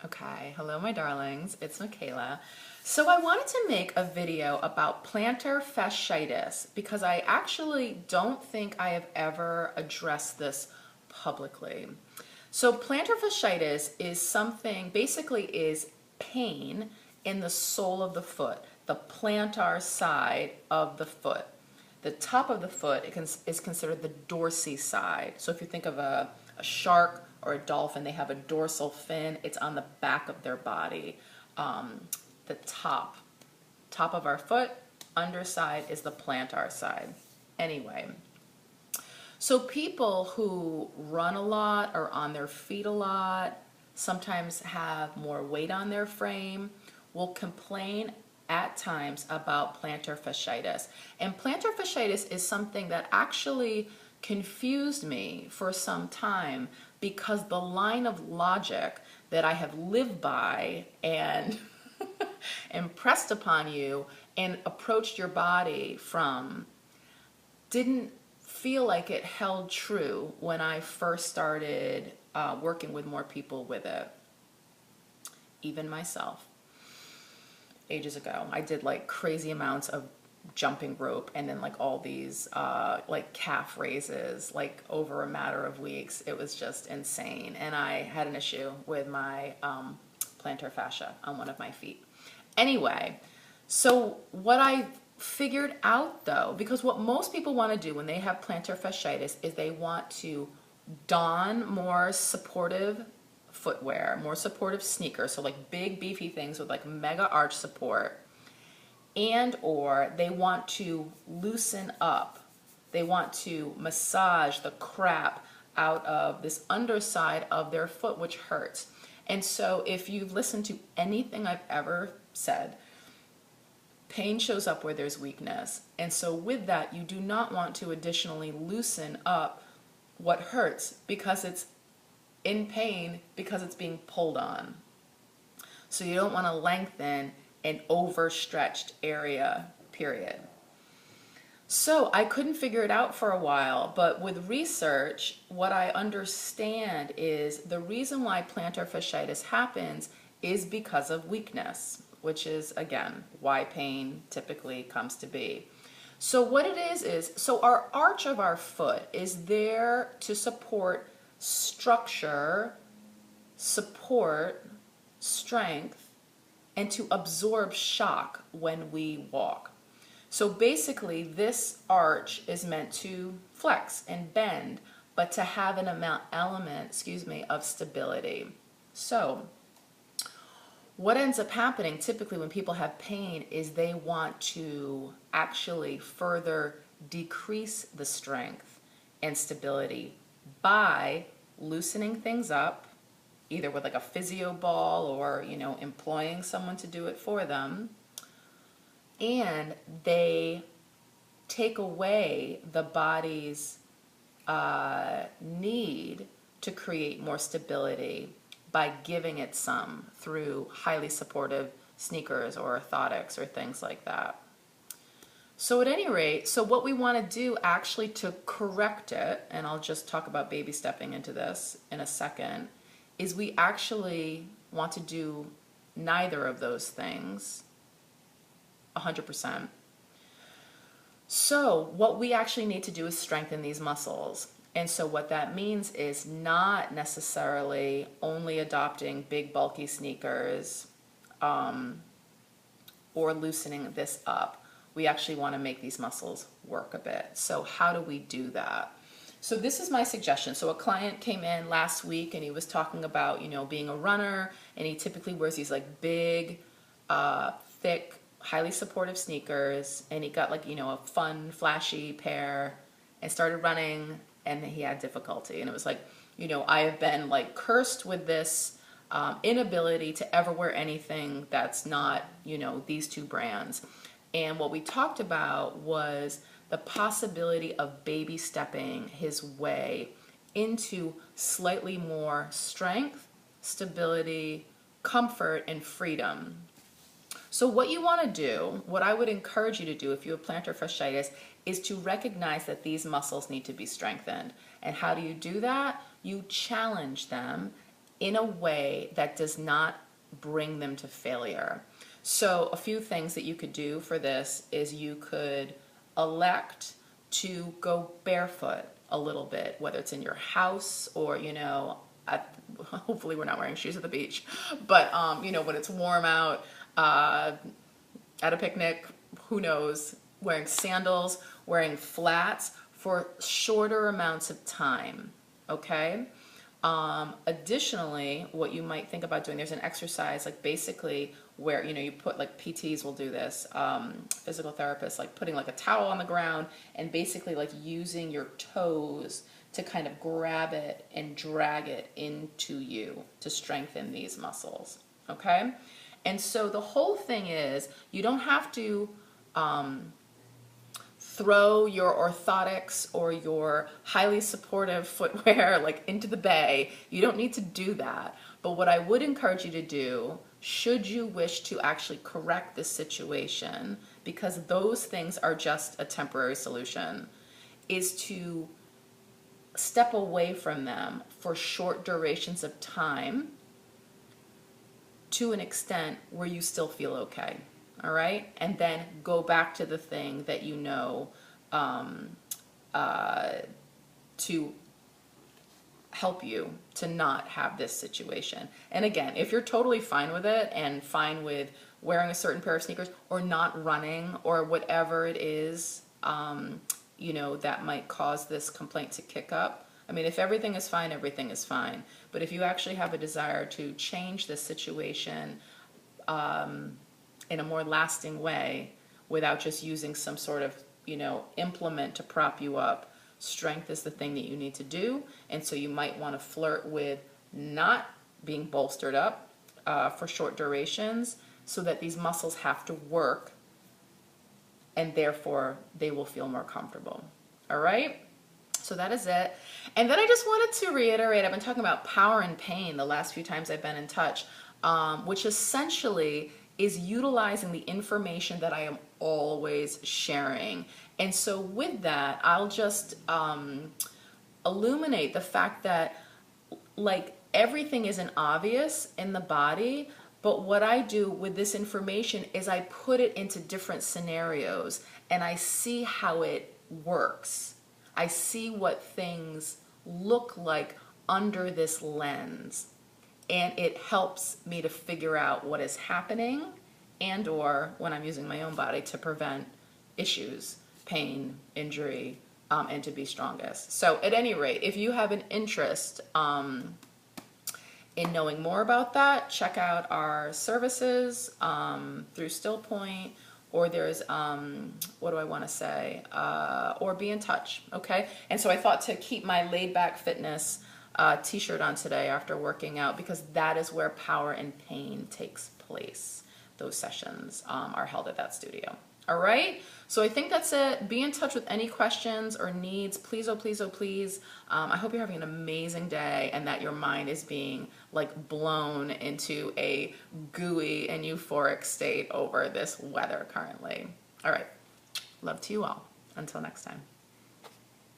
Okay, hello my darlings, it's Michaela. So I wanted to make a video about plantar fasciitis because I actually don't think I have ever addressed this publicly. So plantar fasciitis is something, basically is pain in the sole of the foot, the plantar side of the foot. The top of the foot is considered the dorsal side. So if you think of a shark or a dolphin, they have a dorsal fin. It's on the back of their body. The top of our foot, underside is the plantar side. Anyway, so people who run a lot or on their feet a lot, sometimes have more weight on their frame, will complain at times about plantar fasciitis. And plantar fasciitis is something that actually confused me for some time because the line of logic that I have lived by and impressed upon you and approached your body from didn't feel like it held true when I first started working with more people with it. Even myself. Ages ago, I did like crazy amounts of jumping rope and then like all these like calf raises like over a matter of weeks. It was just insane. And I had an issue with my plantar fascia on one of my feet. Anyway, so what I figured out though, because what most people want to do when they have plantar fasciitis is they want to don more supportive footwear, more supportive sneakers, so like big beefy things with like mega arch support, and or they want to loosen up. They want to massage the crap out of this underside of their foot, which hurts. And so if you've listened to anything I've ever said, pain shows up where there's weakness. And so with that, you do not want to additionally loosen up what hurts because it's in pain because it's being pulled on. So you don't want to lengthen an overstretched area, period. So I couldn't figure it out for a while, but with research, what I understand is the reason why plantar fasciitis happens is because of weakness, which is, again, why pain typically comes to be. So what it is so our arch of our foot is there to support structure, support, strength, and to absorb shock when we walk. So basically this arch is meant to flex and bend, but to have an element of stability. So what ends up happening typically when people have pain is they want to actually further decrease the strength and stability by loosening things up, either with like a physio ball or, employing someone to do it for them. And they take away the body's need to create more stability by giving it some through highly supportive sneakers or orthotics or things like that. So at any rate, so what we want to do actually to correct it, and I'll just talk about baby stepping into this in a second, is we actually want to do neither of those things 100%. So what we actually need to do is strengthen these muscles. And so what that means is not necessarily only adopting big bulky sneakers or loosening this up. We actually want to make these muscles work a bit. So how do we do that? So this is my suggestion. So a client came in last week and he was talking about, being a runner, and he typically wears these like big, thick, highly supportive sneakers, and he got like, a fun, flashy pair and started running, and he had difficulty. And it was like, I have been like cursed with this inability to ever wear anything that's not, these two brands. And what we talked about was the possibility of baby stepping his way into slightly more strength, stability, comfort, and freedom. So what you want to do, what I would encourage you to do if you have plantar fasciitis, is to recognize that these muscles need to be strengthened. And how do you do that? You challenge them in a way that does not bring them to failure. So a few things that you could do for this is you could elect to go barefoot a little bit, whether it's in your house or, hopefully we're not wearing shoes at the beach, but, when it's warm out, at a picnic, who knows, wearing sandals, wearing flats for shorter amounts of time, okay? Additionally, what you might think about doing, there's an exercise like basically where, you put like PTs will do this, physical therapists, like putting like a towel on the ground and basically like using your toes to kind of grab it and drag it into you to strengthen these muscles, okay? And so the whole thing is you don't have to throw your orthotics or your highly supportive footwear like into the bay. You don't need to do that. But what I would encourage you to do, should you wish to actually correct this situation, because those things are just a temporary solution, is to step away from them for short durations of time to an extent where you still feel okay. All right, and then go back to the thing that to help you to not have this situation. And again, if you're totally fine with it and fine with wearing a certain pair of sneakers or not running or whatever it is, that might cause this complaint to kick up. I mean, if everything is fine, everything is fine. But if you actually have a desire to change this situation, in a more lasting way without just using some sort of, implement to prop you up, strength is the thing that you need to do. And so you might want to flirt with not being bolstered up for short durations so that these muscles have to work and therefore they will feel more comfortable. All right? So that is it. And then I just wanted to reiterate, I've been talking about power and pain the last few times I've been in touch, which essentially is utilizing the information that I am always sharing. And so with that, I'll just illuminate the fact that like everything isn't obvious in the body, but what I do with this information is I put it into different scenarios and I see how it works. I see what things look like under this lens. And it helps me to figure out what is happening and or when I'm using my own body to prevent issues, pain, injury, and to be strongest. So at any rate, if you have an interest in knowing more about that, check out our services through Still Point, or there's, what do I want to say, or be in touch, okay? And so I thought to keep my laid back fitness t-shirt on today after working out, because that is where power and pain takes place. Those sessions are held at that studio. All right, so I think that's it. Be in touch with any questions or needs. Please, oh please, oh please. I hope you're having an amazing day and that your mind is being like blown into a gooey and euphoric state over this weather currently. All right, love to you all. Until next time.